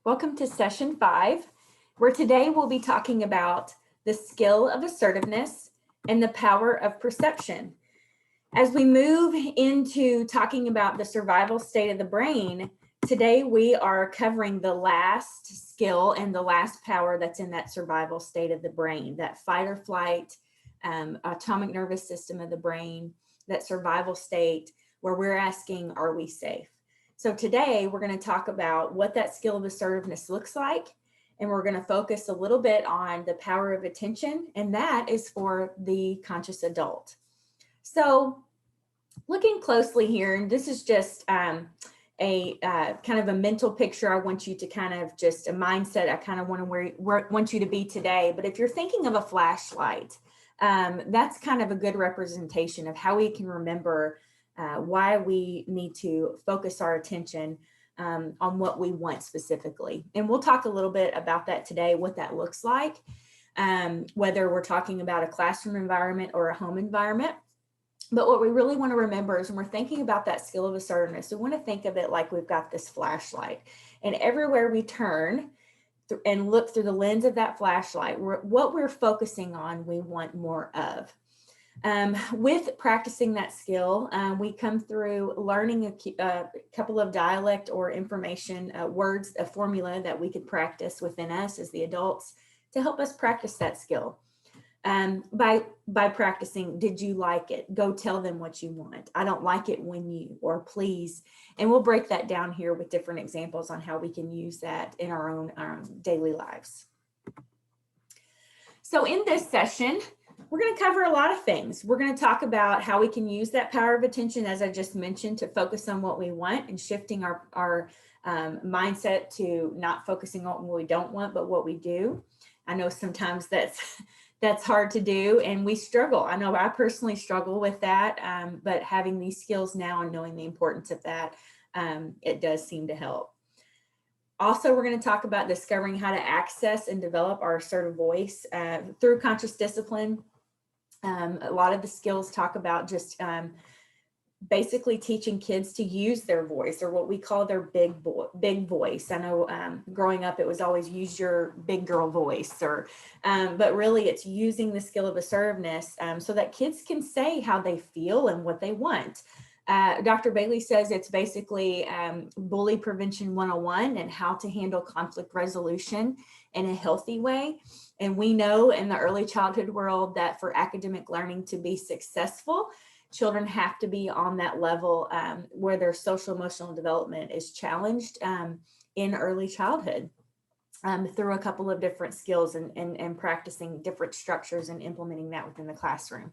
Welcome to session 5, where today we'll be talking about the skill of assertiveness and the power of perception. As we move into talking about the survival state of the brain, today we are covering the last skill and the last power that's in that survival state of the brain, that fight or flight, autonomic nervous system of the brain, that survival state where we're asking, are we safe? So today we're going to talk about what that skill of assertiveness looks like, and we're going to focus a little bit on the power of attention, and that is for the conscious adult. So looking closely here, and this is just kind of a mental picture. I want you to kind of just a mindset I kind of want you to be today. But if you're thinking of a flashlight, that's kind of a good representation of how we can remember why we need to focus our attention on what we want specifically. And we'll talk a little bit about that today, what that looks like, whether we're talking about a classroom environment or a home environment. But what we really want to remember is when we're thinking about that skill of assertiveness, we want to think of it like we've got this flashlight. And everywhere we turn and look through the lens of that flashlight, what we're focusing on, we want more of. With practicing that skill, we come through learning a couple of dialect or information words, a formula that we could practice within us as the adults to help us practice that skill. By practicing, did you like it? Go tell them what you want. I don't like it when you, or please. And we'll break that down here with different examples on how we can use that in our own daily lives. So in this session, we're going to cover a lot of things. We're going to talk about how we can use that power of attention, as I just mentioned, to focus on what we want and shifting our mindset to not focusing on what we don't want, but what we do. I know sometimes that's hard to do, and we struggle. I know I personally struggle with that, but having these skills now and knowing the importance of that, it does seem to help. Also, we're going to talk about discovering how to access and develop our assertive voice through conscious discipline. A lot of the skills talk about just basically teaching kids to use their voice, or what we call their big voice. I know growing up, it was always use your big girl voice, but really it's using the skill of assertiveness so that kids can say how they feel and what they want. Dr. Bailey says it's basically bully prevention 101 and how to handle conflict resolution in a healthy way. And we know in the early childhood world that for academic learning to be successful, children have to be on that level where their social emotional development is challenged in early childhood through a couple of different skills and practicing different structures and implementing that within the classroom.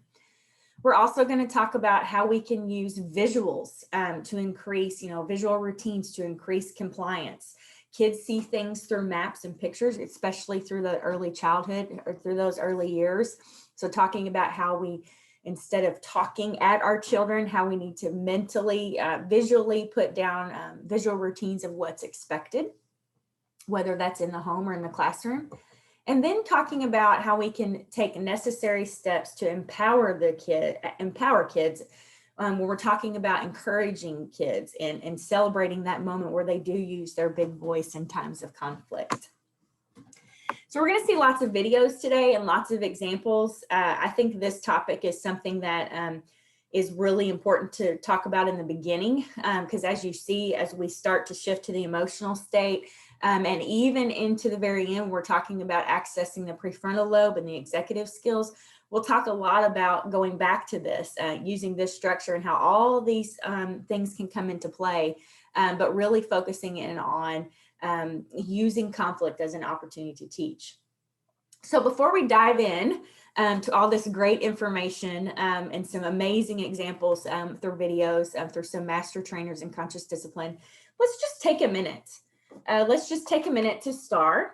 We're also going to talk about how we can use visuals to increase, visual routines to increase compliance. Kids see things through maps and pictures, especially through the early childhood or through those early years. So talking about how we, instead of talking at our children, how we need to mentally, visually put down visual routines of what's expected, whether that's in the home or in the classroom. And then talking about how we can take necessary steps to empower kids when we're talking about encouraging kids and celebrating that moment where they do use their big voice in times of conflict. So we're going to see lots of videos today and lots of examples. I think this topic is something that is really important to talk about in the beginning, because as you see, as we start to shift to the emotional state, and even into the very end, we're talking about accessing the prefrontal lobe and the executive skills. We'll talk a lot about going back to this, using this structure and how all these things can come into play, but really focusing in on using conflict as an opportunity to teach. So before we dive in to all this great information and some amazing examples through videos, through some master trainers in conscious discipline, let's just take a minute. Let's just take a minute to start.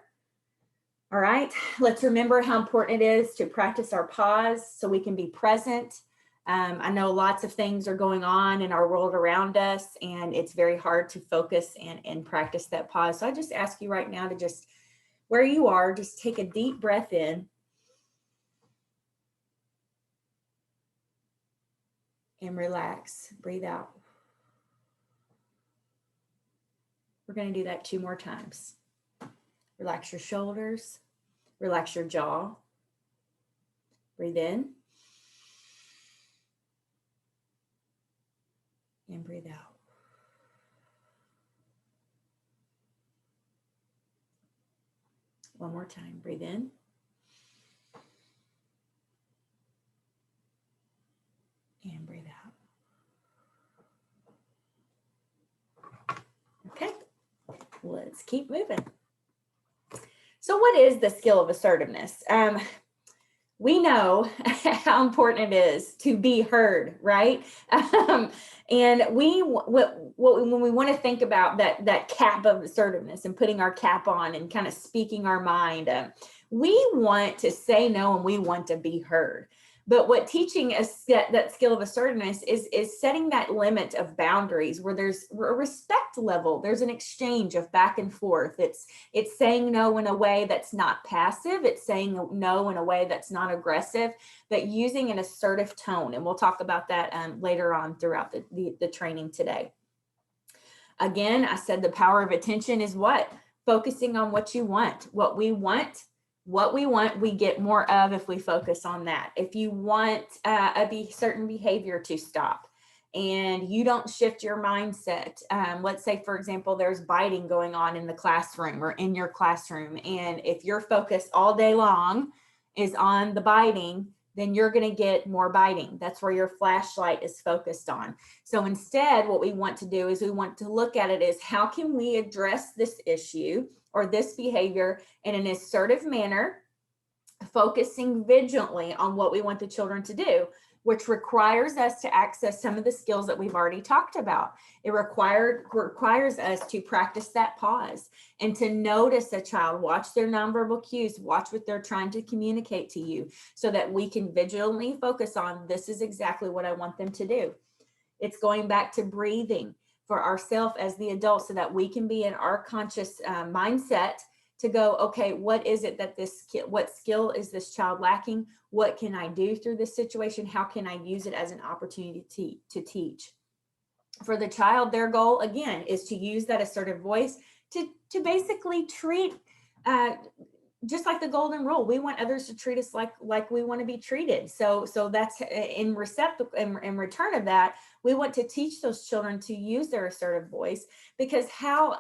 All right, let's remember how important it is to practice our pause so we can be present. I know lots of things are going on in our world around us, and it's very hard to focus and practice that pause. So I just ask you right now to just, where you are, just take a deep breath in and relax. Breathe out. We're going to do that 2 more times. Relax your shoulders. Relax your jaw. Breathe in. And breathe out. One more time. Breathe in. And breathe out. Okay, let's keep moving. So what is the skill of assertiveness? We know how important it is to be heard, right? And when we want to think about that cap of assertiveness and putting our cap on and kind of speaking our mind, we want to say no and we want to be heard. But what teaching us that skill of assertiveness is setting that limit of boundaries where there's a respect level, there's an exchange of back and forth. It's saying no in a way that's not passive. It's saying no in a way that's not aggressive, but using an assertive tone. And we'll talk about that later on throughout the training today. Again, I said the power of attention is what? Focusing on what you want, what we want, we get more of if we focus on that. If you want certain behavior to stop and you don't shift your mindset, let's say, for example, there's biting going on in the classroom or in your classroom. And if your focus all day long is on the biting, then you're going to get more biting. That's where your flashlight is focused on. So instead, what we want to do is we want to look at it as how can we address this issue or this behavior in an assertive manner, focusing vigilantly on what we want the children to do, which requires us to access some of the skills that we've already talked about. It requires us to practice that pause and to notice a child, watch their nonverbal cues, watch what they're trying to communicate to you so that we can vigilantly focus on this is exactly what I want them to do. It's going back to breathing for ourselves as the adults so that we can be in our conscious mindset to go, okay, what is it that what skill is this child lacking? What can I do through this situation? How can I use it as an opportunity to teach? For the child, their goal, again, is to use that assertive voice to basically treat, just like the golden rule, we want others to treat us like we want to be treated. So that's in return of that, we want to teach those children to use their assertive voice, because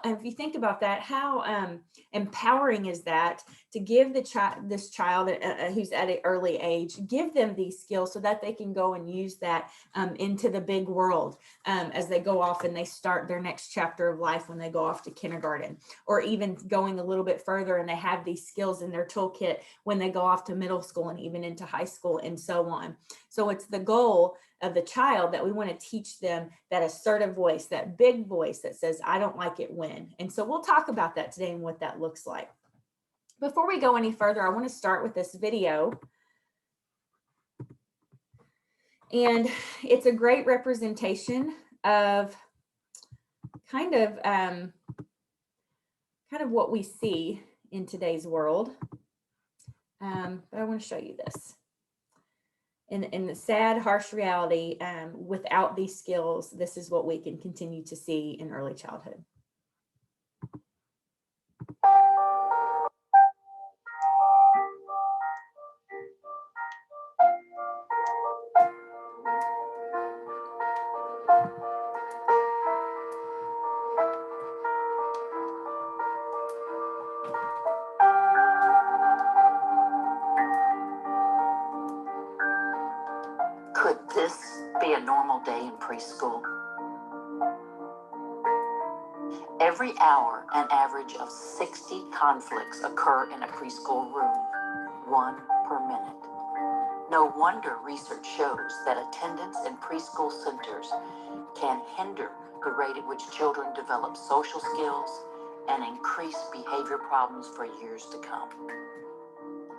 if you think about that, how empowering is that to give this child who's at an early age, give them these skills so that they can go and use that into the big world as they go off and they start their next chapter of life when they go off to kindergarten, or even going a little bit further and they have these skills in their toolkit when they go off to middle school and even into high school and so on. So it's the goal of the child that we want to teach them that assertive voice, that big voice that says, I don't like it when. And so we'll talk about that today and what that looks like. Before we go any further, I want to start with this video. And it's a great representation of kind of what we see in today's world. But I want to show you this. In the sad, harsh reality, without these skills, this is what we can continue to see in early childhood. Could this be a normal day in preschool? Every hour, an average of 60 conflicts occur in a preschool room, 1 per minute. No wonder research shows that attendance in preschool centers can hinder the rate at which children develop social skills and increase behavior problems for years to come.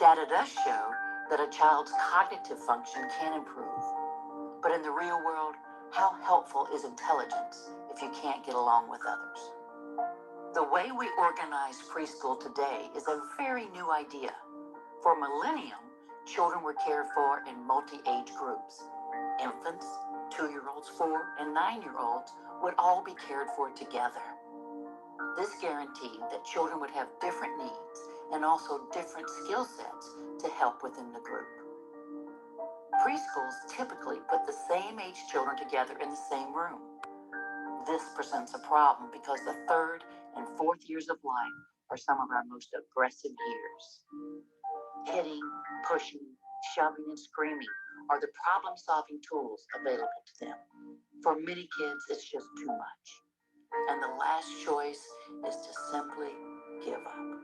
Data does show that a child's cognitive function can improve. But in the real world, how helpful is intelligence if you can't get along with others? The way we organize preschool today is a very new idea. For a millennium, children were cared for in multi-age groups. Infants, 2-year-olds, 4- and 9-year-olds would all be cared for together. This guaranteed that children would have different needs and also different skill sets to help within the group. Preschools typically put the same age children together in the same room. This presents a problem because the third and fourth years of life are some of our most aggressive years. Hitting, pushing, shoving, and screaming are the problem-solving tools available to them. For many kids, it's just too much. And the last choice is to simply give up.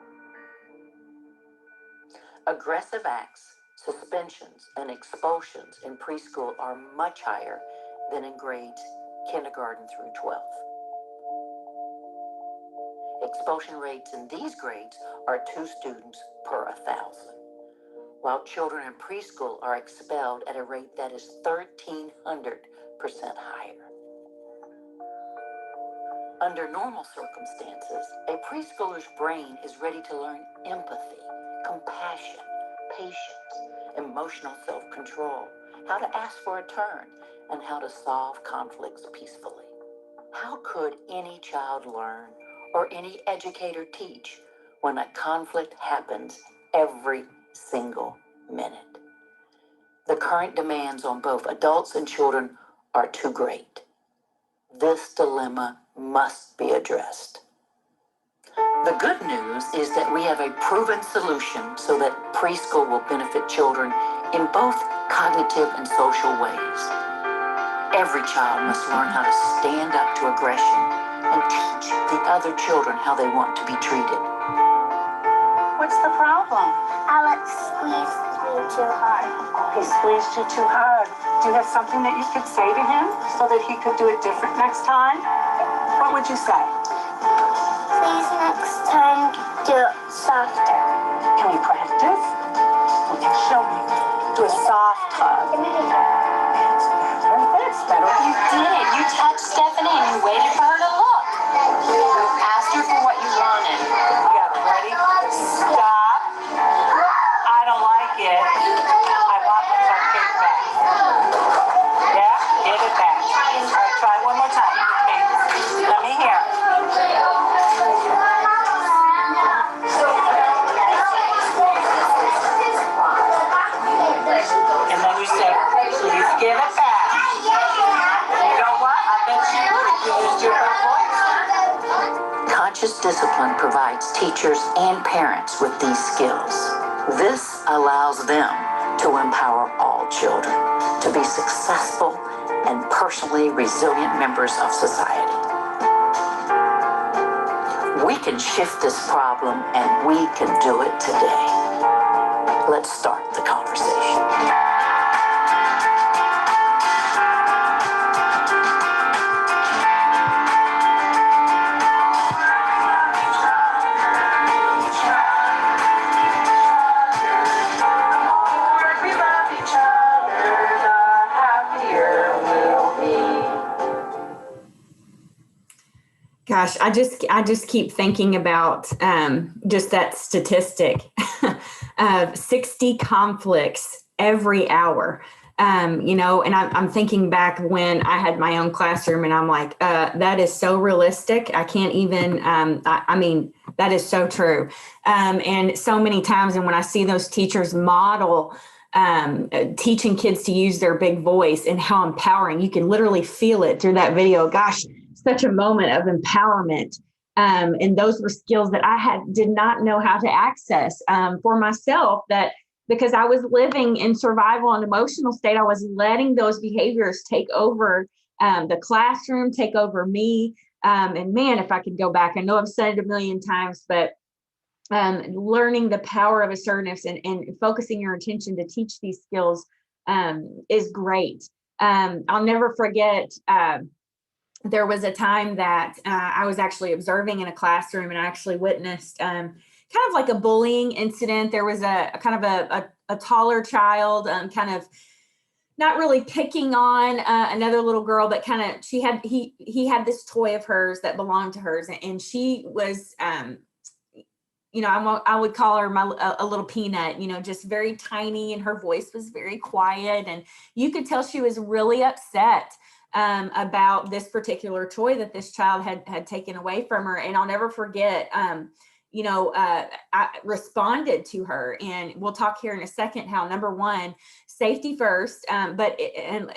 Aggressive acts, suspensions, and expulsions in preschool are much higher than in grades kindergarten through 12th. Expulsion rates in these grades are 2 students per 1,000, while children in preschool are expelled at a rate that is 1,300% higher. Under normal circumstances, a preschooler's brain is ready to learn empathy, compassion, patience, emotional self-control, how to ask for a turn, and how to solve conflicts peacefully. How could any child learn or any educator teach when a conflict happens every single minute? The current demands on both adults and children are too great. This dilemma must be addressed. The good news is that we have a proven solution so that preschool will benefit children in both cognitive and social ways. Every child must learn how to stand up to aggression and teach the other children how they want to be treated. What's the problem? Alex squeezed me too hard. He squeezed you too hard. Do you have something that you could say to him so that he could do it different next time? What would you say? Please next time do it softer. Can we practice? Okay, show me. Do a soft hug. That's better. You did it. You touched Stephanie and you waited for her to look. You asked her for what you wanted. Yeah, ready? Stop. I don't like it. I want my cupcake back. Yeah, give it back. All right, try one more time. Let me hear. And then you say, please give it back. You know what? I bet you would if you used your voice. Conscious discipline provides teachers and parents with these skills. This allows them to empower all children to be successful and personally resilient members of society. We can shift this problem and we can do it today. Let's start the conversation. Gosh, I just keep thinking about just that statistic of 60 conflicts every hour. And I'm thinking back when I had my own classroom, and I'm like, that is so realistic. I can't even. I mean, that is so true. And so many times, and when I see those teachers model teaching kids to use their big voice and how empowering, you can literally feel it through that video. Gosh, such a moment of empowerment. And those were skills that I did not know how to access for myself, that because I was living in survival and emotional state, I was letting those behaviors take over the classroom, take over me. And man, if I could go back, I know I've said it a million times, but learning the power of assertiveness and focusing your attention to teach these skills is great. I'll never forget, there was a time that I was actually observing in a classroom, and I actually witnessed kind of like a bullying incident. There was a kind of a taller child, kind of not really picking on another little girl, but kind of he had this toy of hers that belonged to hers, and she was I would call her a little peanut, just very tiny, and her voice was very quiet, and you could tell she was really upset about this particular toy that this child had taken away from her. And I'll never forget, I responded to her, and we'll talk here in a second how, number one, safety first, but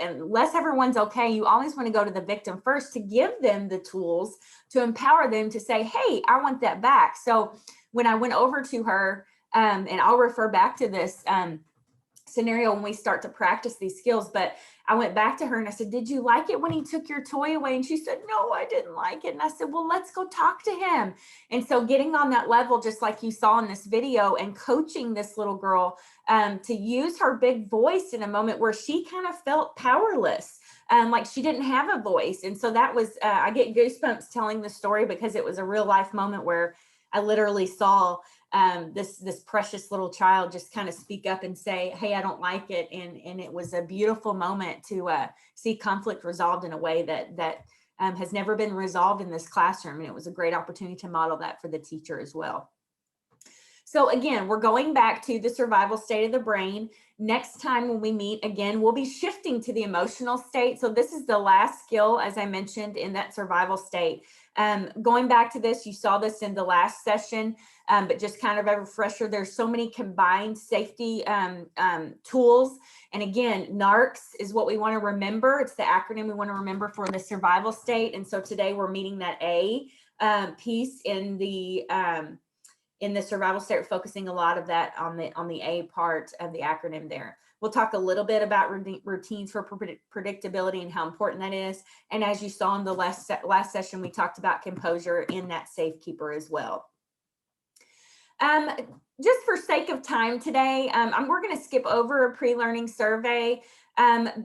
unless everyone's okay, you always want to go to the victim first to give them the tools to empower them to say, hey, I want that back. So when I went over to her, and I'll refer back to this scenario when we start to practice these skills, but I went back to her and I said, did you like it when he took your toy away? And she said, no, I didn't like it. And I said, well, let's go talk to him. And so getting on that level, just like you saw in this video, and coaching this little girl to use her big voice in a moment where she kind of felt powerless, like she didn't have a voice. And so that was, I get goosebumps telling the story because it was a real life moment where I literally saw this precious little child just kind of speak up and say, hey, I don't like it. And it was a beautiful moment to see conflict resolved in a way that has never been resolved in this classroom. And it was a great opportunity to model that for the teacher as well. So again, we're going back to the survival state of the brain. Next time when we meet again, we'll be shifting to the emotional state. So this is the last skill, as I mentioned, in that survival state. Going back to this, you saw this in the last session, but just kind of a refresher, there's so many combined safety tools. And again, NARCS is what we want to remember. It's the acronym we want to remember for the survival state. And so today we're meeting that A piece in the survival state, focusing a lot of that on the A part of the acronym there. We'll talk a little bit about routines for predictability and how important that is. And as you saw in the last session, we talked about composure in that safekeeper as well. Just for sake of time today, we're going to skip over a pre-learning survey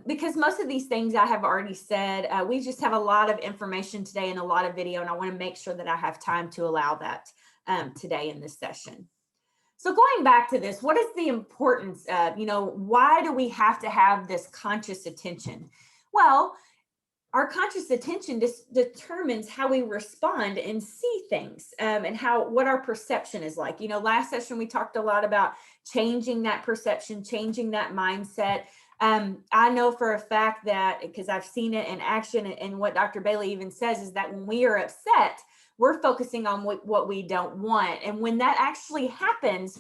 because most of these things I have already said. We just have a lot of information today and a lot of video, and I want to make sure that I have time to allow that today in this session. So going back to this, what is the importance of, why do we have to have this conscious attention? Well, our conscious attention determines how we respond and see things, and what our perception is like. Last session we talked a lot about changing that perception, changing that mindset. I know for a fact that, because I've seen it in action, and what Dr. Bailey even says is that when we are upset, we're focusing on what we don't want. And when that actually happens,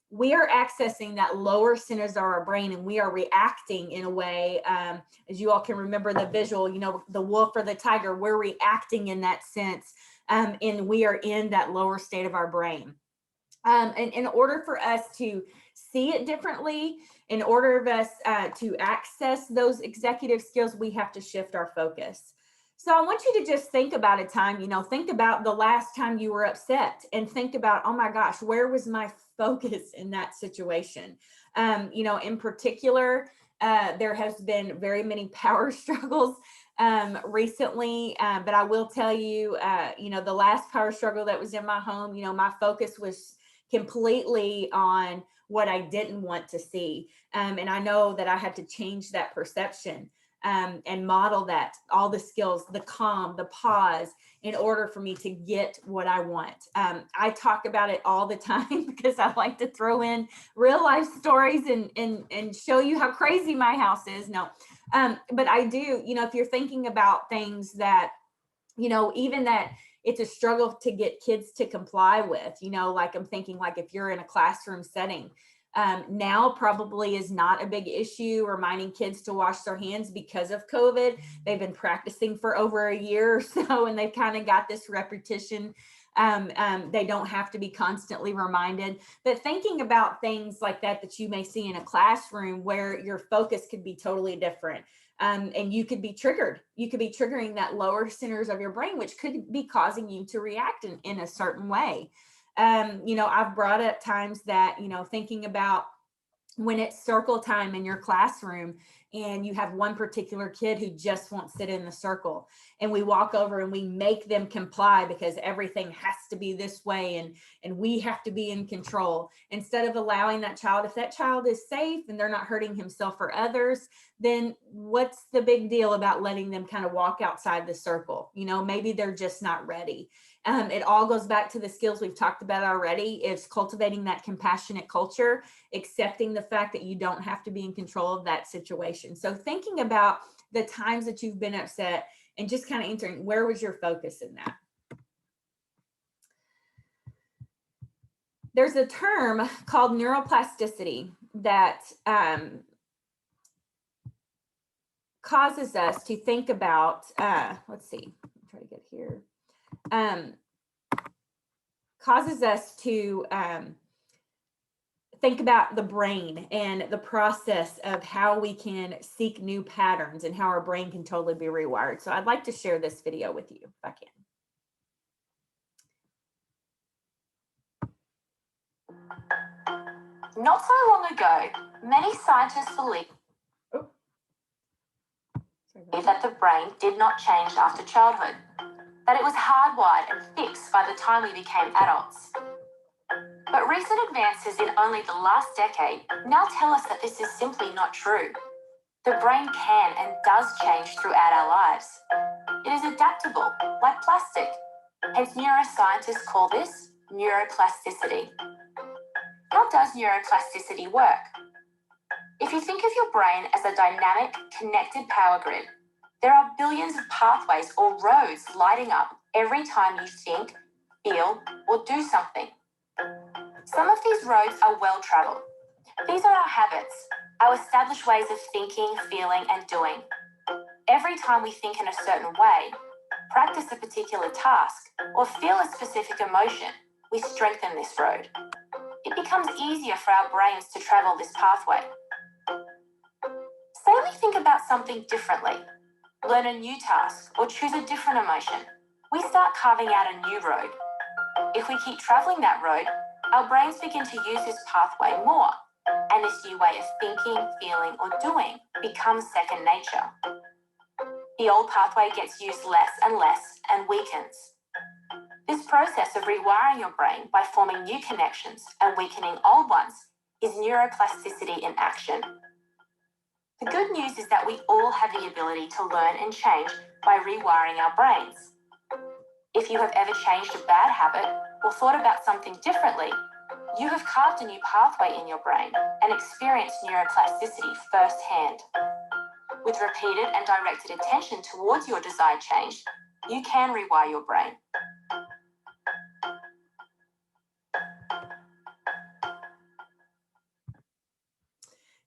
we are accessing that lower centers of our brain, and we are reacting in a way, as you all can remember the visual, the wolf or the tiger, we're reacting in that sense, and we are in that lower state of our brain. And in order for us to see it differently, in order for us to access those executive skills, we have to shift our focus. So I want you to just think about a time, think about the last time you were upset, and think about, oh my gosh, where was my focus in that situation? In particular, there has been very many power struggles recently, but I will tell you, the last power struggle that was in my home, my focus was completely on what I didn't want to see. And I know that I had to change that perception. And model that, all the skills, the calm, the pause, in order for me to get what I want. I talk about it all the time because I like to throw in real life stories and show you how crazy my house is. No, but I do, if you're thinking about things that, even that it's a struggle to get kids to comply with, like I'm thinking, like if you're in a classroom setting, now probably is not a big issue reminding kids to wash their hands because of COVID. They've been practicing for over a year or so, and they've kind of got this repetition. They don't have to be constantly reminded, but thinking about things like that you may see in a classroom where your focus could be totally different. And you could be triggered. You could be triggering that lower centers of your brain, which could be causing you to react in a certain way. I've brought up times that, thinking about when it's circle time in your classroom and you have one particular kid who just won't sit in the circle, and we walk over and we make them comply because everything has to be this way, and we have to be in control, instead of allowing that child, if that child is safe and they're not hurting himself or others, then what's the big deal about letting them kind of walk outside the circle? Maybe they're just not ready. It all goes back to the skills we've talked about already. It's cultivating that compassionate culture, accepting the fact that you don't have to be in control of that situation. So thinking about the times that you've been upset, and just kind of answering, where was your focus in that? There's a term called neuroplasticity that causes us to think about, let's see, try to get here, causes us to think about the brain and the process of how we can seek new patterns and how our brain can totally be rewired. So I'd like to share this video with you if I can. Not so long ago, many scientists believed that the brain did not change after childhood, that it was hardwired and fixed by the time we became adults. But recent advances in only the last decade now tell us that this is simply not true. The brain can and does change throughout our lives. It is adaptable, like plastic. Hence, neuroscientists call this neuroplasticity. How does neuroplasticity work? If you think of your brain as a dynamic, connected power grid, there are billions of pathways or roads lighting up every time you think, feel, or do something. Some of these roads are well-traveled. These are our habits, our established ways of thinking, feeling, and doing. Every time we think in a certain way, practice a particular task, or feel a specific emotion, we strengthen this road. It becomes easier for our brains to travel this pathway. Say we think about something differently, learn a new task, or choose a different emotion. We start carving out a new road. If we keep traveling that road, our brains begin to use this pathway more, and this new way of thinking, feeling, or doing becomes second nature. The old pathway gets used less and weakens. This process of rewiring your brain by forming new connections and weakening old ones is neuroplasticity in action. The good news is that we all have the ability to learn and change by rewiring our brains. If you have ever changed a bad habit or thought about something differently, you have carved a new pathway in your brain and experienced neuroplasticity firsthand. With repeated and directed attention towards your desired change, you can rewire your brain.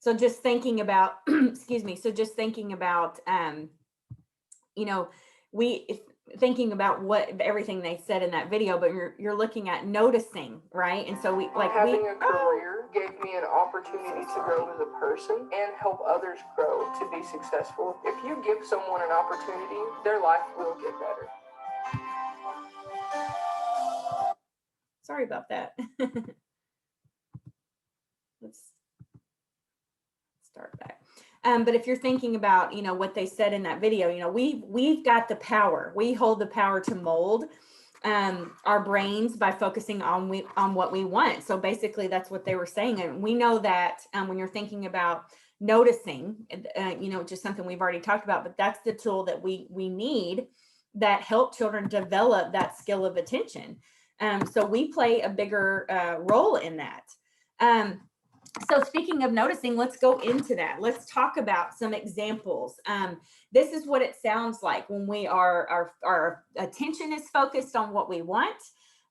So just thinking about, excuse me, so just thinking about, thinking about what everything they said in that video, but you're looking at noticing, right? And so having a career gave me an opportunity to grow as a person and help others grow to be successful. If you give someone an opportunity, their life will get better. Sorry about that. Let's start back. But if you're thinking about, what they said in that video, we've got the power. We hold the power to mold our brains by focusing on what we want. So basically, that's what they were saying. And we know that when you're thinking about noticing, which is something we've already talked about, but that's the tool that we need that help children develop that skill of attention. So we play a bigger role in that. So speaking of noticing, let's go into that. Let's talk about some examples. This is what it sounds like when we our attention is focused on what we want,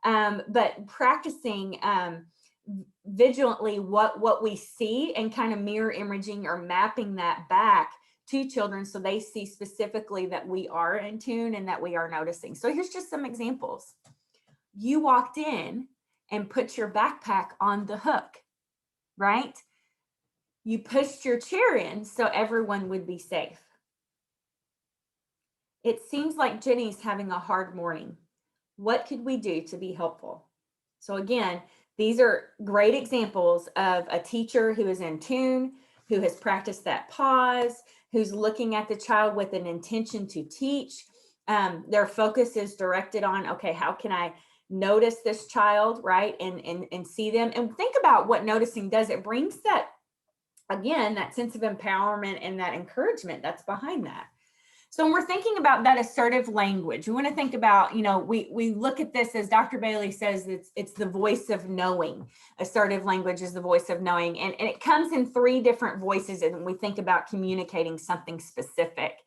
but practicing vigilantly what we see and kind of mirror imaging or mapping that back to children so they see specifically that we are in tune and that we are noticing. So here's just some examples. You walked in and put your backpack on the hook, right? You pushed your chair in so everyone would be safe. It seems like Jenny's having a hard morning. What could we do to be helpful? So again, these are great examples of a teacher who is in tune, who has practiced that pause, who's looking at the child with an intention to teach. Their focus is directed on, okay, how can I notice this child, right? And see them. And think about what noticing does. It brings that, again, that sense of empowerment and that encouragement that's behind that. So when we're thinking about that assertive language, we want to think about, we look at this as Dr. Bailey says, it's the voice of knowing. Assertive language is the voice of knowing. And it comes in 3 different voices and we think about communicating something specific.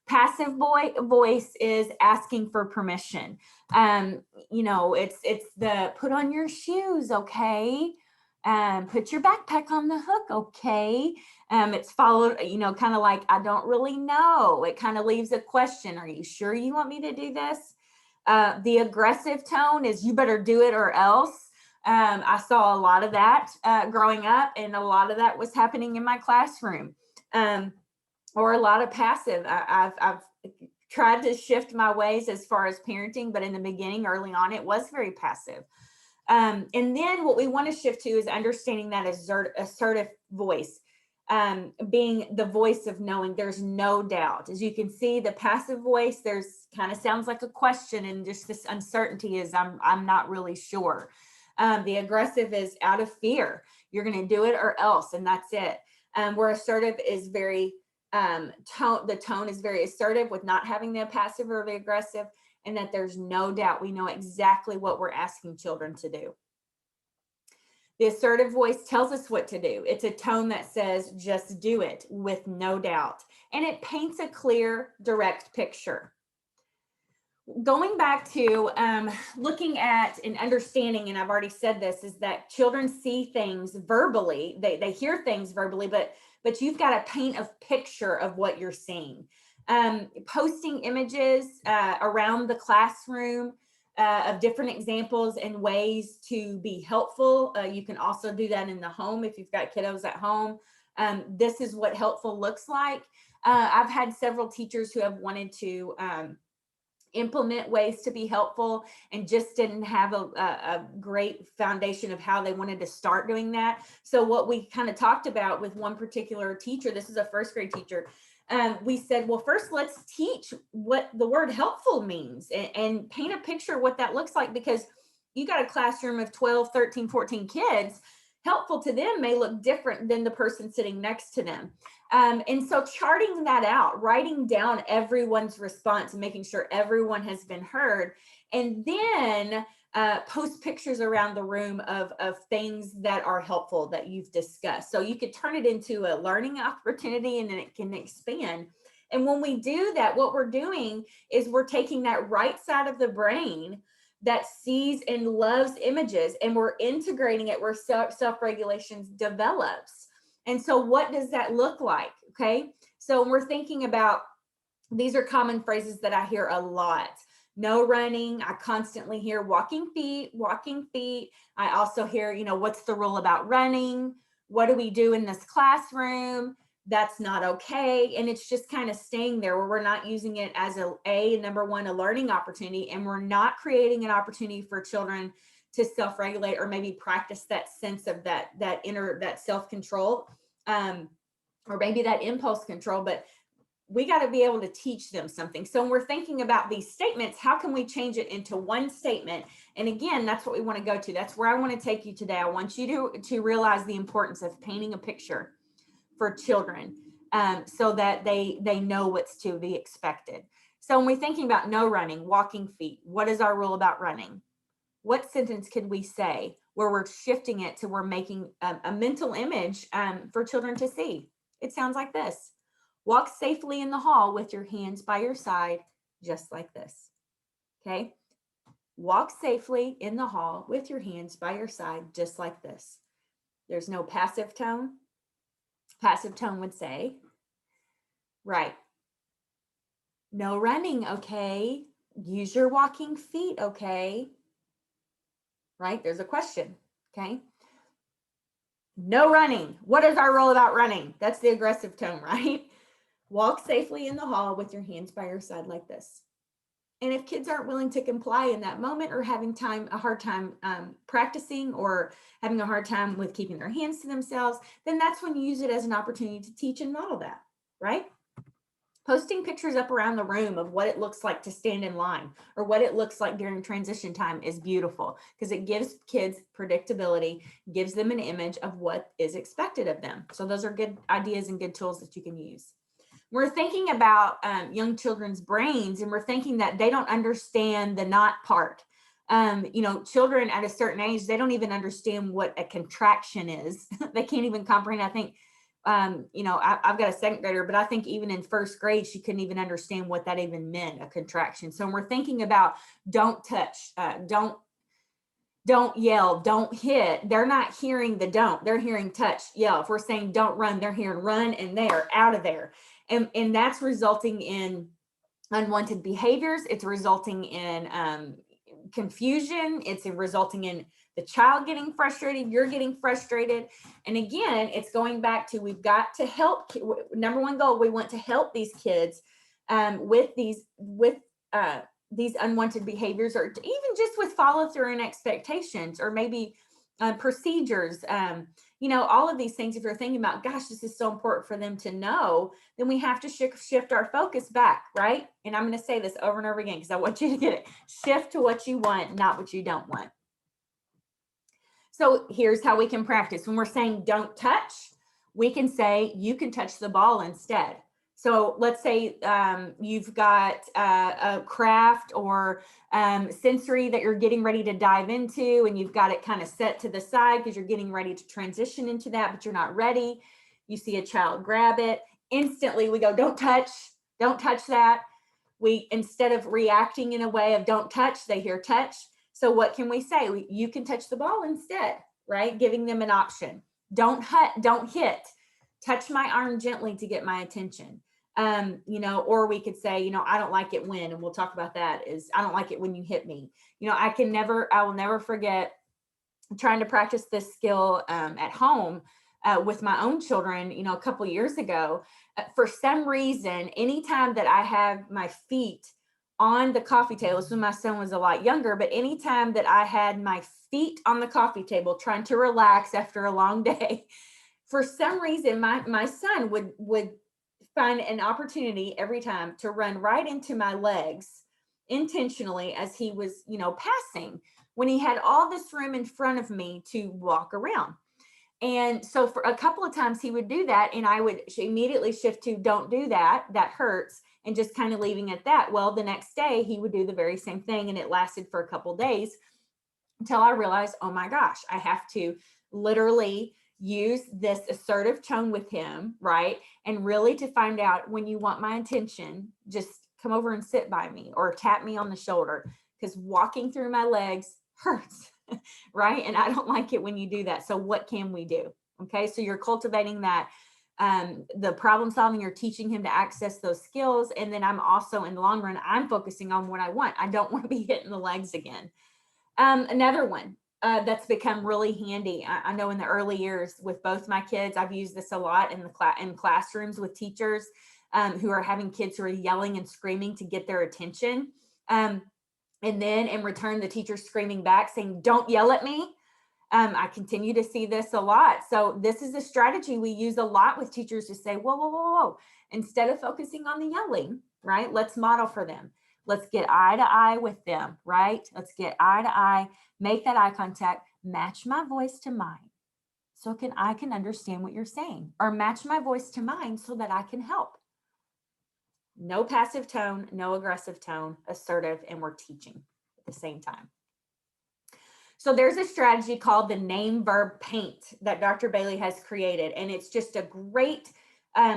Passive voice is asking for permission. It's the put on your shoes, okay? Put your backpack on the hook, okay? It's followed, kind of like, I don't really know. It kind of leaves a question. Are you sure you want me to do this? The aggressive tone is you better do it or else. I saw a lot of that growing up, and a lot of that was happening in my classroom. Or a lot of passive. I've tried to shift my ways as far as parenting, but in the beginning, early on, it was very passive. And then what we want to shift to is understanding that assertive voice, being the voice of knowing. There's no doubt. As you can see, the passive voice, there's kind of sounds like a question, and just this uncertainty is I'm not really sure. The aggressive is out of fear. You're going to do it or else, and that's it. Where assertive is very the tone is very assertive with not having the passive or the aggressive, and that there's no doubt. We know exactly what we're asking children to do. The assertive voice tells us what to do. It's a tone that says, just do it with no doubt. And it paints a clear, direct picture. Going back to looking at and understanding, and I've already said this, is that children see things verbally. They hear things verbally, but you've got to paint a picture of what you're seeing. Posting images around the classroom of different examples and ways to be helpful. You can also do that in the home if you've got kiddos at home. This is what helpful looks like. I've had several teachers who have wanted to implement ways to be helpful and just didn't have a great foundation of how they wanted to start doing that. So what we kind of talked about with one particular teacher, this is a 1st grade teacher, we said, well, first let's teach what the word helpful means and paint a picture of what that looks like, because you got a classroom of 12, 13, 14 kids. Helpful to them may look different than the person sitting next to them. And so charting that out, writing down everyone's response and making sure everyone has been heard, and then post pictures around the room of things that are helpful that you've discussed. So you could turn it into a learning opportunity, and then it can expand. And when we do that, what we're doing is we're taking that right side of the brain that sees and loves images, and we're integrating it where self-regulation develops. And so what does that look like? Okay. So when we're thinking about, these are common phrases that I hear a lot. No running. I constantly hear walking feet, walking feet. I also hear, what's the rule about running? What do we do in this classroom? That's not okay. And it's just kind of staying there where we're not using it as number one, a learning opportunity, and we're not creating an opportunity for children to self-regulate or maybe practice that sense of that self-control, or maybe that impulse control, but we got to be able to teach them something. So when we're thinking about these statements, how can we change it into one statement? And again, that's what we want to go to. That's where I want to take you today. I want you to realize the importance of painting a picture for children, so that they know what's to be expected. So when we're thinking about no running, walking feet, what is our rule about running? What sentence could we say where we're shifting it to we're making a mental image for children to see? It sounds like this. Walk safely in the hall with your hands by your side, just like this. Okay. Walk safely in the hall with your hands by your side, just like this. There's no passive tone. Passive tone would say, right, no running, okay? Use your walking feet, okay? Right, there's a question, okay? No running. What is our rule about running? That's the aggressive tone, right? Walk safely in the hall with your hands by your side like this. And if kids aren't willing to comply in that moment, or having a hard time practicing, or having a hard time with keeping their hands to themselves, then that's when you use it as an opportunity to teach and model that, right? Posting pictures up around the room of what it looks like to stand in line, or what it looks like during transition time, is beautiful, because it gives kids predictability, gives them an image of what is expected of them. So those are good ideas and good tools that you can use. we're thinking about young children's brains, and we're thinking that they don't understand the not part. You know, children at a certain age, they don't even understand what a contraction is. They can't even comprehend. I think, you know, I've got a second grader, but I think even in first grade, she couldn't even understand what that even meant, a contraction. So when we're thinking about don't touch, don't yell, don't hit, they're not hearing the don't, they're hearing touch, yell. If we're saying don't run, they're hearing run, and they are out of there. And that's resulting in unwanted behaviors. It's resulting in confusion. It's resulting in the child getting frustrated, you're getting frustrated. And again, it's going back to, we've got to help. Number one goal, we want to help these kids with these unwanted behaviors, or even just with follow through and expectations, or maybe procedures, you know, all of these things. If you're thinking about, gosh, this is so important for them to know, then we have to shift our focus back, right? And I'm going to say this over and over again, because I want you to get it. Shift to what you want, not what you don't want. So here's how we can practice. When we're saying don't touch, we can say you can touch the ball instead. So let's say you've got a craft or sensory that you're getting ready to dive into, and you've got it kind of set to the side because you're getting ready to transition into that, but you're not ready. You see a child grab it. Instantly we go, don't touch that. We, instead of reacting in a way of don't touch, they hear touch. So what can we say? You can touch the ball instead, right? Giving them an option. Don't hit. Touch my arm gently to get my attention. You know, or we could say, you know, I don't like it when, and we'll talk about that, is I don't like it when you hit me. You know, I will never forget trying to practice this skill at home with my own children, you know, a couple years ago. For some reason, anytime that I have my feet on the coffee table, so my son was a lot younger, but anytime that I had my feet on the coffee table trying to relax after a long day, for some reason, my son would find an opportunity every time to run right into my legs intentionally as he was, you know, passing, when he had all this room in front of me to walk around. And so for a couple of times he would do that, and I would immediately shift to don't do that, that hurts, and just kind of leaving it at that. Well, the next day he would do the very same thing, and it lasted for a couple of days until I realized, oh my gosh, I have to literally use this assertive tone with him, right? And really to find out, when you want my attention, just come over and sit by me or tap me on the shoulder, because walking through my legs hurts, right? And I don't like it when you do that. So what can we do? Okay, so you're cultivating that, the problem solving, you're teaching him to access those skills. And then I'm also, in the long run, I'm focusing on what I want. I don't want to be hitting the legs again. Another one that's become really handy. I know in the early years with both my kids, I've used this a lot in in classrooms with teachers who are having kids who are yelling and screaming to get their attention. And then in return, the teacher's screaming back saying, don't yell at me. I continue to see this a lot. So this is a strategy we use a lot with teachers to say, whoa, whoa, whoa, whoa. Instead of focusing on the yelling, right? Let's model for them. Let's get eye to eye with them, right? Let's get eye to eye, make that eye contact, match my voice to mine so I can understand what you're saying, or match my voice to mine so that I can help. No passive tone, no aggressive tone, assertive, and we're teaching at the same time. So there's a strategy called the name verb paint that Dr. Bailey has created, and it's just a great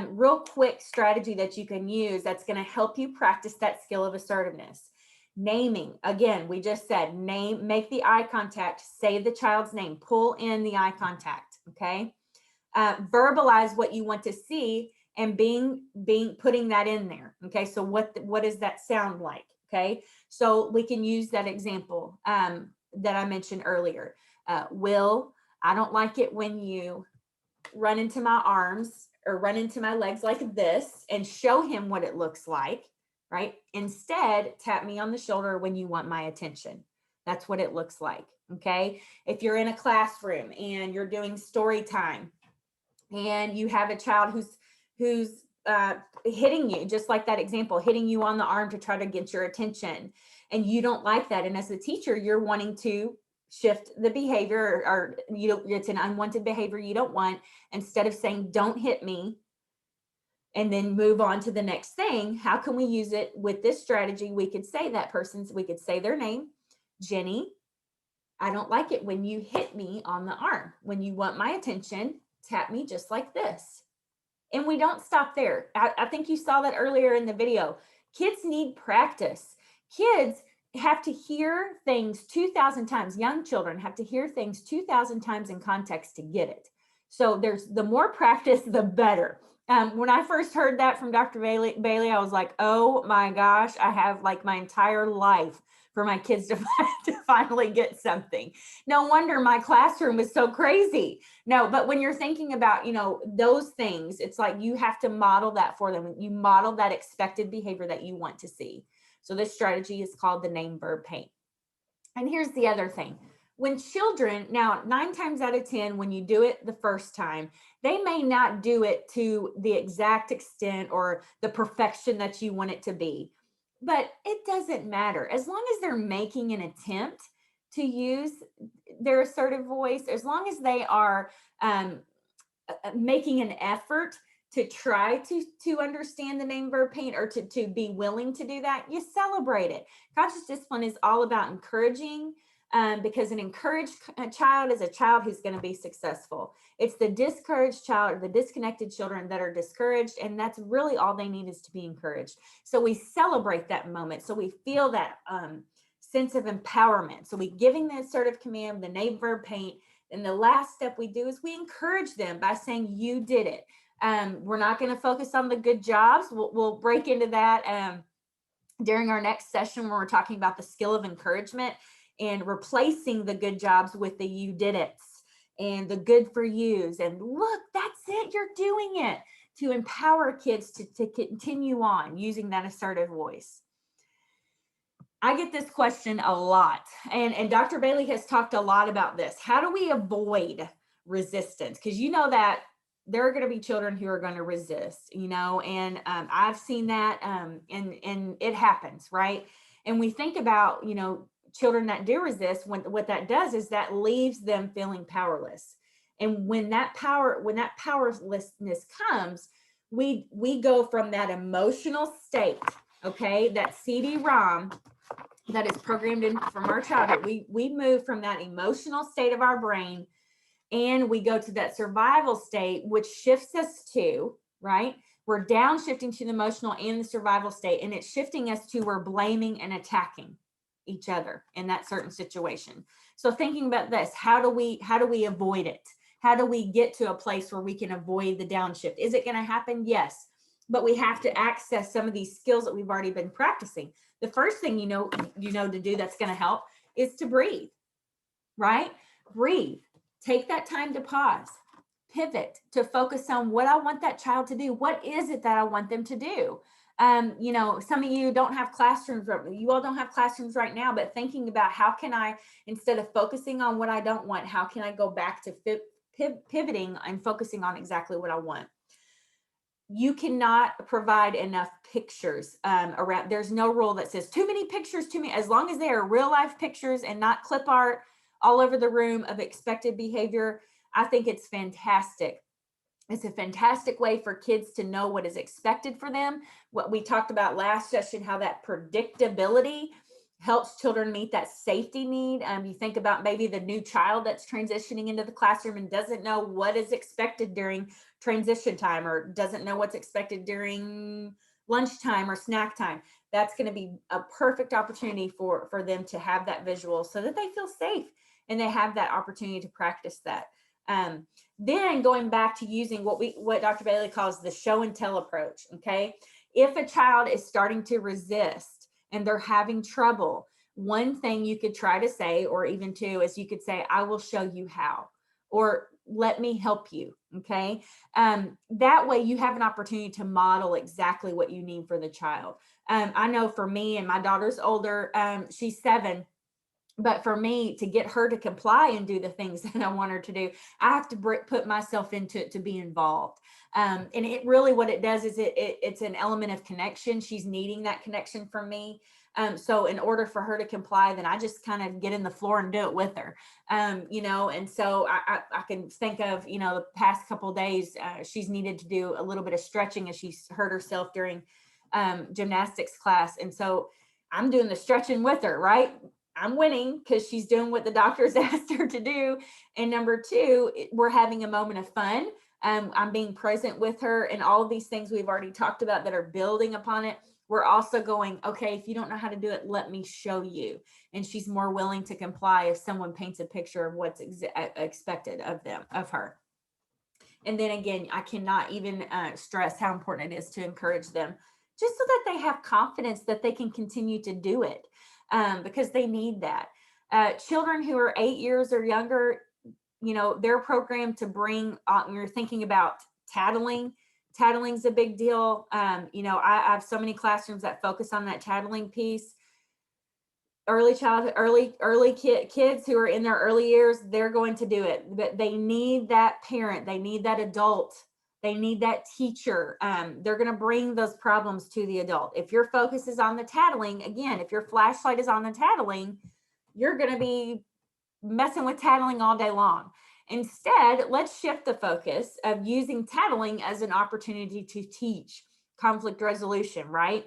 real quick strategy that you can use that's going to help you practice that skill of assertiveness. Naming, again, we just said name, make the eye contact, say the child's name, pull in the eye contact, okay? Verbalize what you want to see and putting that in there, okay? So what does that sound like, okay? So we can use that example that I mentioned earlier. Will, I don't like it when you run into my arms or run into my legs like this, and show him what it looks like, right? Instead, tap me on the shoulder when you want my attention. That's what it looks like, okay? If you're in a classroom and you're doing story time and you have a child who's hitting you, just like that example, hitting you on the arm to try to get your attention, and you don't like that, and as a teacher, you're wanting to shift the behavior, or it's an unwanted behavior you don't want. Instead of saying don't hit me, and then move on to the next thing. How can we use it with this strategy? We could say we could say their name. Jenny, I don't like it when you hit me on the arm. When you want my attention, tap me just like this. And we don't stop there. I think you saw that earlier in the video. Kids need practice. Kids have to hear things 2,000 times. Young children have to hear things 2,000 times in context to get it. So the more practice, the better. When I first heard that from Dr. Bailey, I was like, oh my gosh, I have like my entire life for my kids to finally get something. No wonder my classroom is so crazy. No, but when you're thinking about, those things, it's like you have to model that for them. You model that expected behavior that you want to see. So this strategy is called the name, verb, paint. And here's the other thing. When children, now 9 times out of 10, when you do it the first time, they may not do it to the exact extent or the perfection that you want it to be. But it doesn't matter. As long as they're making an attempt to use their assertive voice, as long as they are making an effort to try to understand the name, verb, paint, or to be willing to do that, you celebrate it. Conscious discipline is all about encouraging, because an encouraged child is a child who's going to be successful. It's the discouraged child or the disconnected children that are discouraged, and that's really all they need is to be encouraged. So we celebrate that moment. So we feel that sense of empowerment. So we giving the assertive command, the name, verb, paint, and the last step we do is we encourage them by saying, you did it. We're not going to focus on the good jobs. We'll break into that during our next session when we're talking about the skill of encouragement and replacing the good jobs with the you did it's and the good for yous. And look, that's it. You're doing it, to empower kids to continue on using that assertive voice. I get this question a lot, and Dr. Bailey has talked a lot about this. How do we avoid resistance? Because you know that there are going to be children who are going to resist, and I've seen that, and it happens, right? And we think about, children that do resist, what that does is that leaves them feeling powerless. And when that powerlessness comes, we go from that emotional state, okay, that CD-ROM that is programmed in from our childhood. We move from that emotional state of our brain, and we go to that survival state, which shifts us to, right? We're downshifting to the emotional and the survival state, and it's shifting us to we're blaming and attacking each other in that certain situation. So thinking about this, how do we avoid it? How do we get to a place where we can avoid the downshift? Is it going to happen? Yes, but we have to access some of these skills that we've already been practicing. The first thing you know to do that's going to help is to breathe, right? Breathe. Take that time to pause, pivot, to focus on what I want that child to do. What is it that I want them to do? Some of you don't have classrooms, you all don't have classrooms right now, but thinking about how can I, instead of focusing on what I don't want, how can I go back to pivoting and focusing on exactly what I want? You cannot provide enough pictures around. There's no rule that says too many pictures, as long as they are real life pictures and not clip art all over the room of expected behavior. I think it's fantastic. It's a fantastic way for kids to know what is expected for them. What we talked about last session, how that predictability helps children meet that safety need. You think about maybe the new child that's transitioning into the classroom and doesn't know what is expected during transition time, or doesn't know what's expected during lunchtime or snack time. That's going to be a perfect opportunity for them to have that visual so that they feel safe and they have that opportunity to practice that. Then going back to using what Dr. Bailey calls the show and tell approach, okay? If a child is starting to resist and they're having trouble, one thing you could try to say, or even two, is you could say, I will show you how, or let me help you, okay? That way you have an opportunity to model exactly what you need for the child. I know for me, and my daughter's older, she's 7, but for me to get her to comply and do the things that I want her to do, I have to put myself into it to be involved. And it really, what it does is it's an element of connection. She's needing that connection from me. So in order for her to comply, then I just kind of get in the floor and do it with her. You know, and so I can think of, you know, the past couple of days, she's needed to do a little bit of stretching as she's hurt herself during gymnastics class. And so I'm doing the stretching with her, right? I'm winning because she's doing what the doctors asked her to do. And number two, we're having a moment of fun. I'm being present with her, and all of these things we've already talked about that are building upon it. We're also going, okay, if you don't know how to do it, let me show you. And she's more willing to comply if someone paints a picture of what's expected of them, of her. And then again, I cannot even stress how important it is to encourage them, just so that they have confidence that they can continue to do it, because they need that. Children who are 8 years or younger, you know, they're programmed to bring, you're thinking about tattling. Tattling's a big deal. You know, I have so many classrooms that focus on that tattling piece. Early childhood, kids who are in their early years, they're going to do it, but they need that parent, they need that adult, they need that teacher. They're going to bring those problems to the adult. If your focus is on the tattling, again, if your flashlight is on the tattling, you're going to be messing with tattling all day long. Instead, let's shift the focus of using tattling as an opportunity to teach conflict resolution, right?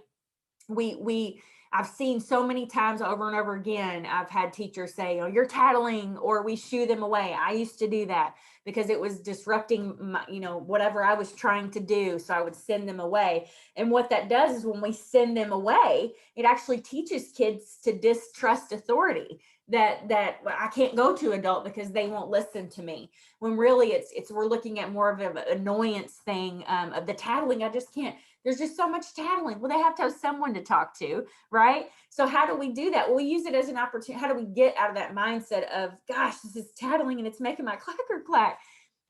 I've seen so many times over and over again, I've had teachers say, oh, you're tattling, or we shoo them away. I used to do that because it was disrupting my, you know, whatever I was trying to do. So I would send them away. And what that does is when we send them away, it actually teaches kids to distrust authority, that I can't go to adult because they won't listen to me. When really we're looking at more of an annoyance thing of the tattling. I just can't. There's just so much tattling. Well, they have to have someone to talk to, right? So how do we do that? Well, we use it as an opportunity. How do we get out of that mindset of, gosh, this is tattling and it's making my clacker clack?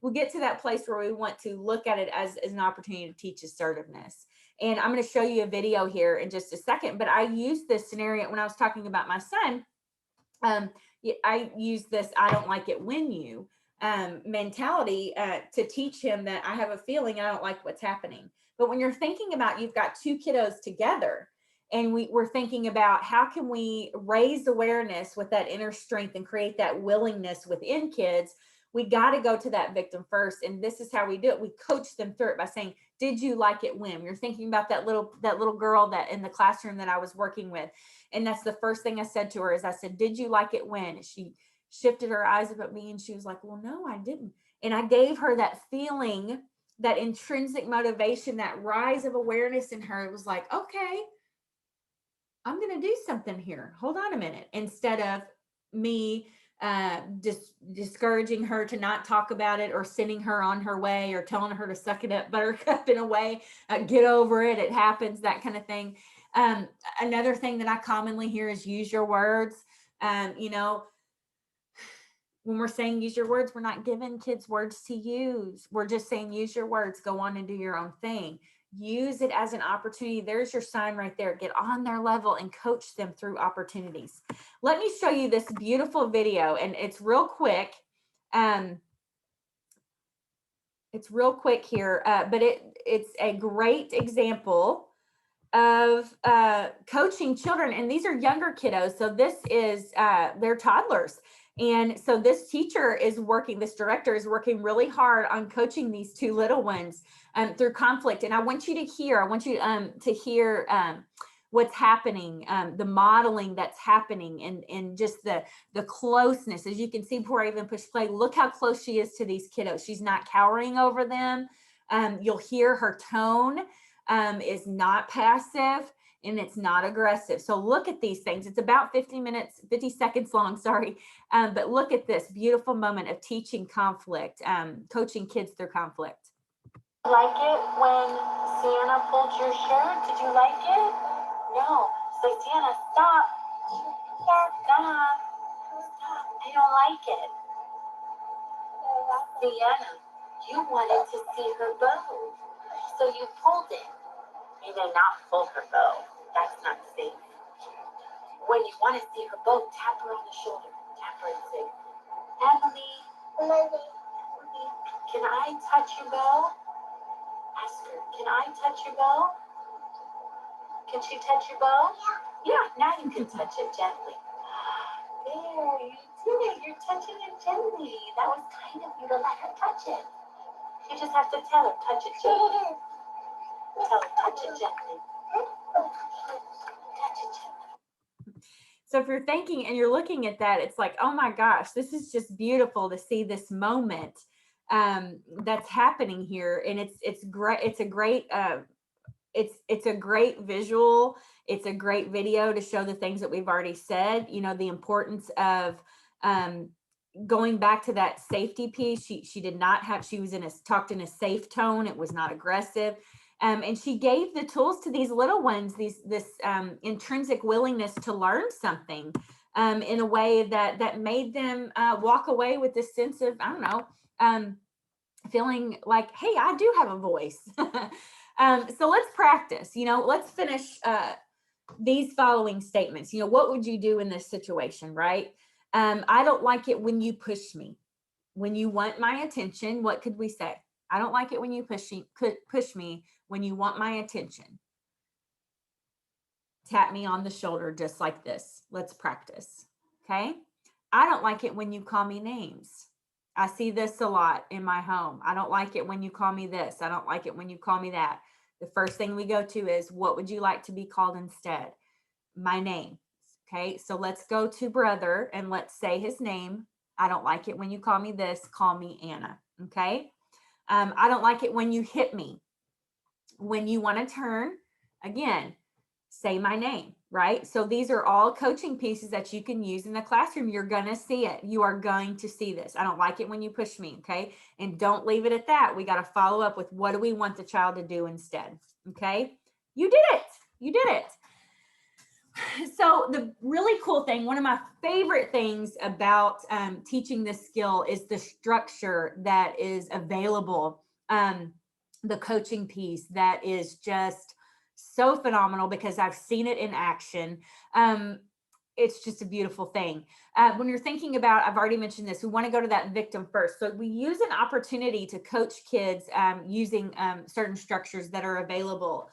We'll get to that place where we want to look at it as an opportunity to teach assertiveness. And I'm going to show you a video here in just a second, but I used this scenario when I was talking about my son. I use this, I don't like it when you mentality to teach him that I have a feeling I don't like what's happening. But when you're thinking about, you've got two kiddos together, and we're thinking about how can we raise awareness with that inner strength and create that willingness within kids, we got to go to that victim first. And this is how we do it. We coach them through it by saying, did you like it when? You're thinking about that little girl that in the classroom that I was working with. And that's the first thing I said to her is I said, did you like it when? And she shifted her eyes up at me and she was like, well, no, I didn't. And I gave her that feeling, that intrinsic motivation, that rise of awareness in her. It was like, okay, I'm going to do something here. Hold on a minute. Instead of me discouraging her to not talk about it, or sending her on her way, or telling her to suck it up, buttercup, in a way, get over it. It happens, that kind of thing. Another thing that I commonly hear is use your words. You know, when we're saying use your words, we're not giving kids words to use. We're just saying use your words, go on and do your own thing. Use it as an opportunity. There's your sign right there. Get on their level and coach them through opportunities. Let me show you this beautiful video, and it's real quick. It's real quick here, but it's a great example of coaching children. And these are younger kiddos. So this is, they're toddlers. And so this teacher is working, this director is working really hard on coaching these two little ones through conflict. And I want you to hear, what's happening, the modeling that's happening, and just the closeness. As you can see before I even push play, look how close she is to these kiddos. She's not cowering over them. You'll hear her tone is not passive, and it's not aggressive. So look at these things. It's about 50 seconds long, sorry. But look at this beautiful moment of teaching conflict, coaching kids through conflict. Like it when Sienna pulled your shirt? Did you like it? No. Say, Sienna, stop. Stop. Stop. I don't like it. Sienna, you wanted to see her bow, so you pulled it. You did not pull her bow. That's not safe. When you want to see her bow, tap her on the shoulder. Tap her and say, Emily, can I touch your bow? Ask her, can I touch your bow? Can she touch your bow? Yeah, now you can touch it gently. There, you did it. You're touching it gently. That was kind of you to let her touch it. You just have to tell her, touch it gently. Tell her, touch it gently. Touch it gently. So if you're thinking and you're looking at that, it's like, oh my gosh, this is just beautiful to see this moment that's happening here. And it's great. It's a great, it's a great visual. It's a great video to show the things that we've already said, you know, the importance of going back to that safety piece. She did not have, she was talked in a safe tone. It was not aggressive. And she gave the tools to these little ones, this intrinsic willingness to learn something in a way that made them walk away with this sense of, I don't know, feeling like, hey, I do have a voice. So let's practice, you know, let's finish these following statements. You know, what would you do in this situation, right? I don't like it when you push me. When you want my attention, what could we say? I don't like it when you push me when you want my attention. Tap me on the shoulder just like this. Let's practice. Okay. I don't like it when you call me names. I see this a lot in my home. I don't like it when you call me this. I don't like it when you call me that. The first thing we go to is, what would you like to be called instead? My name. Okay. So let's go to brother and let's say his name. I don't like it when you call me this. Call me Anna. Okay. I don't like it when you hit me. When you want to turn, again, say my name, right? So these are all coaching pieces that you can use in the classroom. You're going to see it. You are going to see this. I don't like it when you push me, okay? And don't leave it at that. We got to follow up with, what do we want the child to do instead, okay? You did it. You did it. So the really cool thing, one of my favorite things about teaching this skill is the structure that is available. The coaching piece that is just so phenomenal because I've seen it in action. It's just a beautiful thing. When you're thinking about, I've already mentioned this, we want to go to that victim first. So we use an opportunity to coach kids using certain structures that are available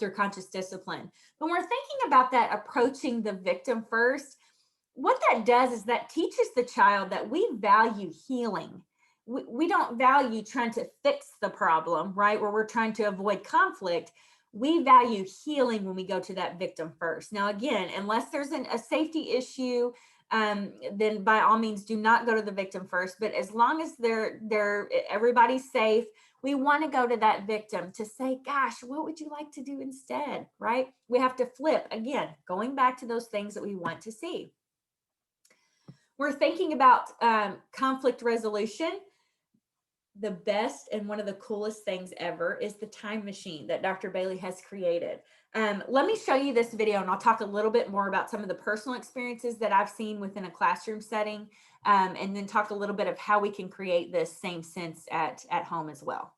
through conscious discipline. When we're thinking about that, approaching the victim first, what that does is that teaches the child that we value healing. We don't value trying to fix the problem, right? Where we're trying to avoid conflict. We value healing when we go to that victim first. Now, again, unless there's a safety issue, then by all means do not go to the victim first. But as long as everybody's safe, we want to go to that victim to say, gosh, what would you like to do instead, right? We have to flip, again, going back to those things that we want to see. We're thinking about conflict resolution. The best and one of the coolest things ever is the time machine that Dr. Bailey has created. Let me show you this video and I'll talk a little bit more about some of the personal experiences that I've seen within a classroom setting, and then talk a little bit of how we can create this same sense at home as well.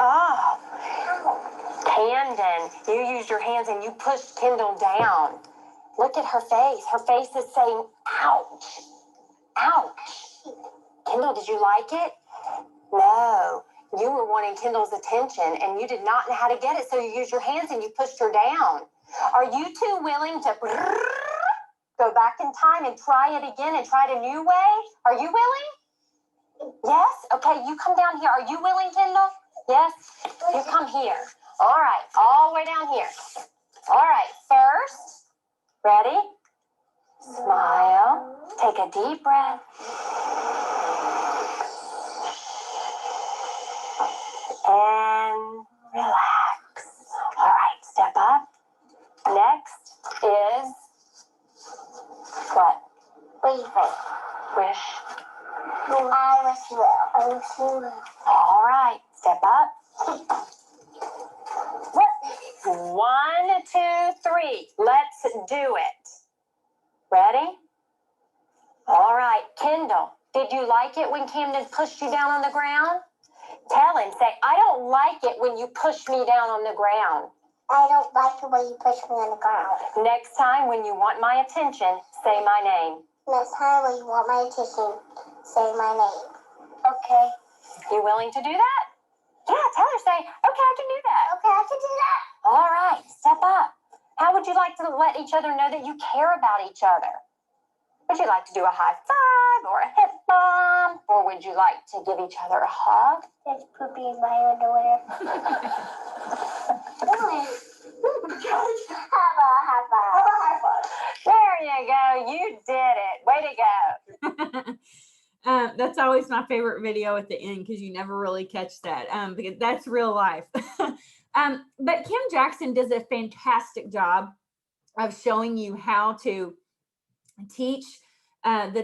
Oh, Camden, you used your hands and you pushed Kendall down. Look at her face. Her face is saying, ouch, ouch. Kendall, did you like it? No, you were wanting Kendall's attention and you did not know how to get it, so you used your hands and you pushed her down. Are you two willing to go back in time and try it again and try it a new way? Are you willing? Yes? Okay, you come down here. Are you willing, Kendall? Yes? You come here. All right, all the way down here. All right, first, ready? Smile. Take a deep breath. And relax. All right, step up. Next is what? Wish. I wish you will. All right, step up. 1, 2, 3. Let's do it. Ready? All right, Kendall, did you like it when Camden pushed you down on the ground? Tell him, say, I don't like it when you push me down on the ground. I don't like the way you push me on the ground. Next time when you want my attention, say my name. Next time when you want my attention, say my name. Okay. You willing to do that? Yeah, tell her, say, okay, I can do that. Okay, I can do that. All right, step up. How would you like to let each other know that you care about each other? Would you like to do a high five or a hip bump? Or would you like to give each other a hug? There's poopy in my underwear. Have a high five. There you go. You did it. Way to go. That's always my favorite video at the end because you never really catch that because that's real life. But Kim Jackson does a fantastic job of showing you how to teach the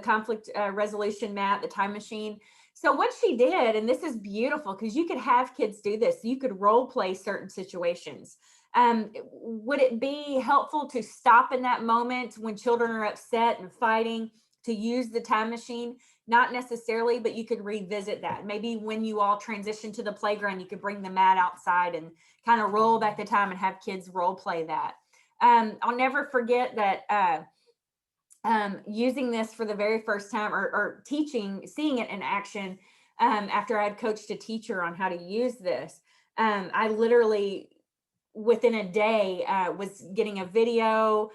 conflict resolution mat, the time machine. So what she did, and this is beautiful because you could have kids do this. You could role play certain situations. Would it be helpful to stop in that moment when children are upset and fighting to use the time machine? Not necessarily, but you could revisit that. Maybe when you all transition to the playground, you could bring the mat outside and kind of roll back the time and have kids role play that. I'll never forget that using this for the very first time or seeing it in action after I had coached a teacher on how to use this. I literally, within a day, was getting a video,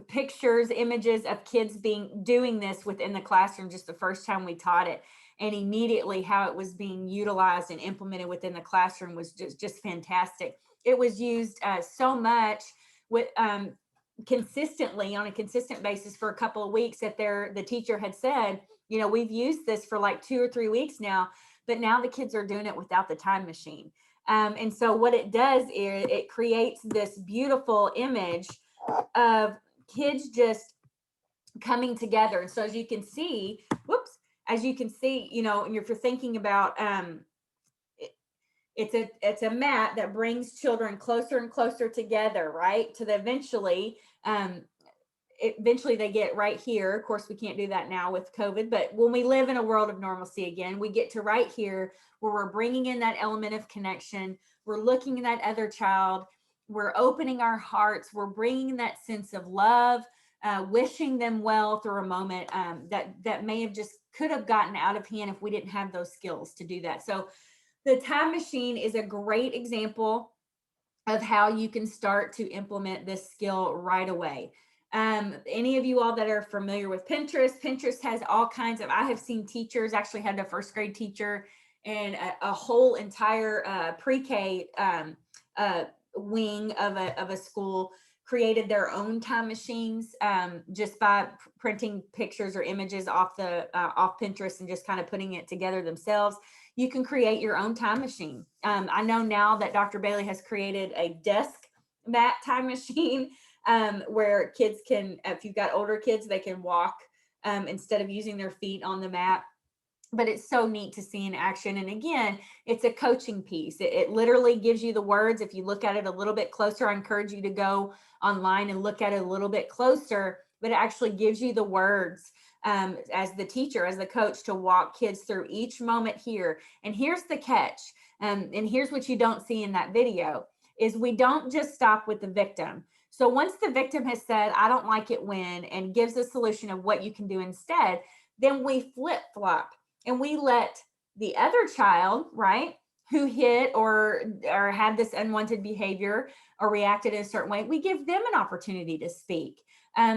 pictures, images of kids doing this within the classroom just the first time we taught it. And immediately how it was being utilized and implemented within the classroom was just fantastic. It was used so much with consistently on a consistent basis for a couple of weeks that the teacher had said, you know, we've used this for like 2 or 3 weeks now, but now the kids are doing it without the time machine. And so what it does is it creates this beautiful image of kids just coming together. And so as you can see, you know, and if you're thinking about it's a mat that brings children closer and closer together, right? To the eventually they get right here. Of course, we can't do that now with COVID, but when we live in a world of normalcy again, we get to right here where we're bringing in that element of connection. We're looking at that other child. We're opening our hearts. We're bringing that sense of love, wishing them well through a moment that may have could have gotten out of hand if we didn't have those skills to do that. So the time machine is a great example of how you can start to implement this skill right away. Any of you all that are familiar with Pinterest has all kinds of, I have seen teachers, actually had a first grade teacher and a whole entire pre-K wing of a school created their own time machines just by printing pictures or images off Pinterest and just kind of putting it together themselves. You can create your own time machine. I know now that Dr. Bailey has created a desk mat time machine where kids can, if you've got older kids, they can walk instead of using their feet on the mat. But it's so neat to see in action. And again, it's a coaching piece. It literally gives you the words. If you look at it a little bit closer, I encourage you to go online and look at it a little bit closer, but it actually gives you the words as the teacher, as the coach, to walk kids through each moment here. And here's the catch. And here's what you don't see in that video is we don't just stop with the victim. So once the victim has said, I don't like it when, and gives a solution of what you can do instead, then we flip-flop and we let the other child, right, who hit or had this unwanted behavior or reacted in a certain way, we give them an opportunity to speak.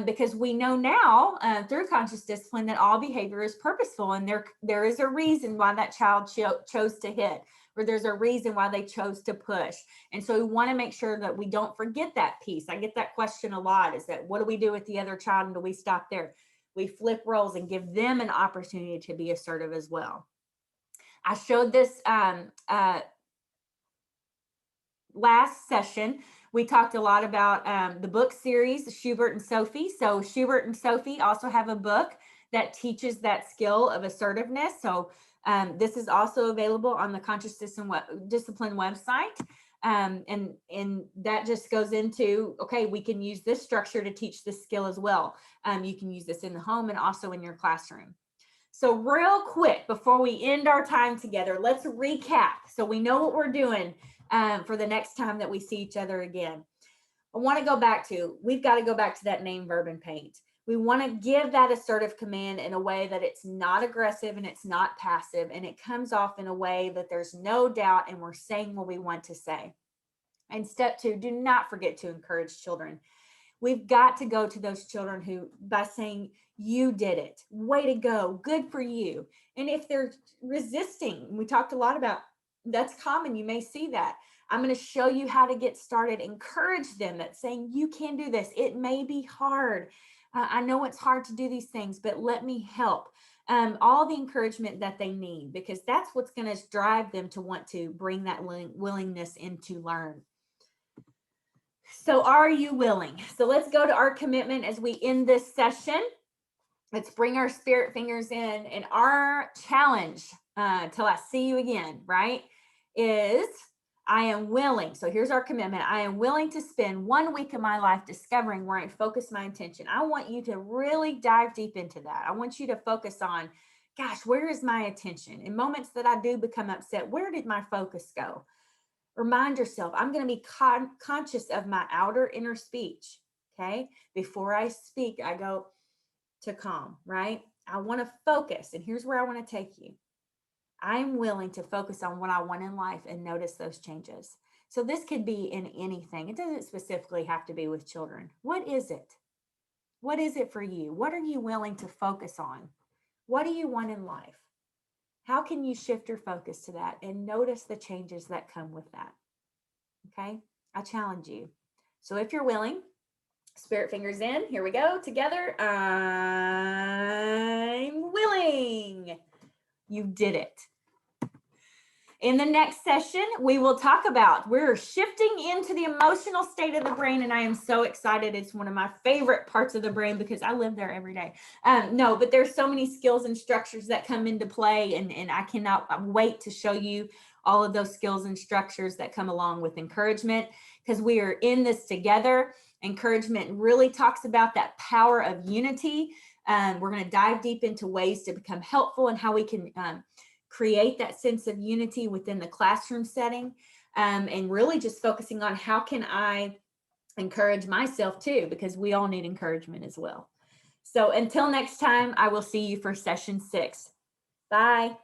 Because we know now through conscious discipline that all behavior is purposeful, and there is a reason why that child chose to hit, or there's a reason why they chose to push. And so we want to make sure that we don't forget that piece. I get that question a lot, is that what do we do with the other child, and do we stop there? We flip roles and give them an opportunity to be assertive as well. I showed this last session. We talked a lot about the book series, Schubert and Sophie. So Schubert and Sophie also have a book that teaches that skill of assertiveness. So this is also available on the Conscious Discipline website. And that just goes into, okay, we can use this structure to teach this skill as well. You can use this in the home and also in your classroom. So real quick, before we end our time together, let's recap so we know what we're doing for the next time that we see each other again. I want to go back to, we've got to go back to that name, verb, and paint. We want to give that assertive command in a way that it's not aggressive and it's not passive, and it comes off in a way that there's no doubt and we're saying what we want to say. And step 2, do not forget to encourage children. We've got to go to those children who, by saying, you did it, way to go, good for you. And if they're resisting, we talked a lot about, that's common, you may see that. I'm going to show you how to get started. Encourage them that saying, you can do this. It may be hard. I know it's hard to do these things, but let me help. All the encouragement that they need, because that's what's going to drive them to want to bring that willingness in to learn. So are you willing? So let's go to our commitment as we end this session. Let's bring our spirit fingers in, and our challenge till I see you again, right, is I am willing. So here's our commitment. I am willing to spend 1 week of my life discovering where I focus my attention. I want you to really dive deep into that. I want you to focus on, gosh, where is my attention? In moments that I do become upset, where did my focus go? Remind yourself, I'm going to be conscious of my outer inner speech. Okay. Before I speak, I go to calm, right? I want to focus. And here's where I want to take you. I'm willing to focus on what I want in life and notice those changes. So this could be in anything. It doesn't specifically have to be with children. What is it? What is it for you? What are you willing to focus on? What do you want in life? How can you shift your focus to that and notice the changes that come with that? Okay, I challenge you. So if you're willing, spirit fingers in, here we go, together. I'm willing. You did it. In the next session, we will talk about, we're shifting into the emotional state of the brain, and I am so excited. It's one of my favorite parts of the brain because I live there every day. No, but there's so many skills and structures that come into play, and I cannot wait to show you all of those skills and structures that come along with encouragement, because we are in this together. Encouragement really talks about that power of unity. We're going to dive deep into ways to become helpful and how we can create that sense of unity within the classroom setting, and really just focusing on how can I encourage myself too, because we all need encouragement as well. So until next time, I will see you for session 6. Bye.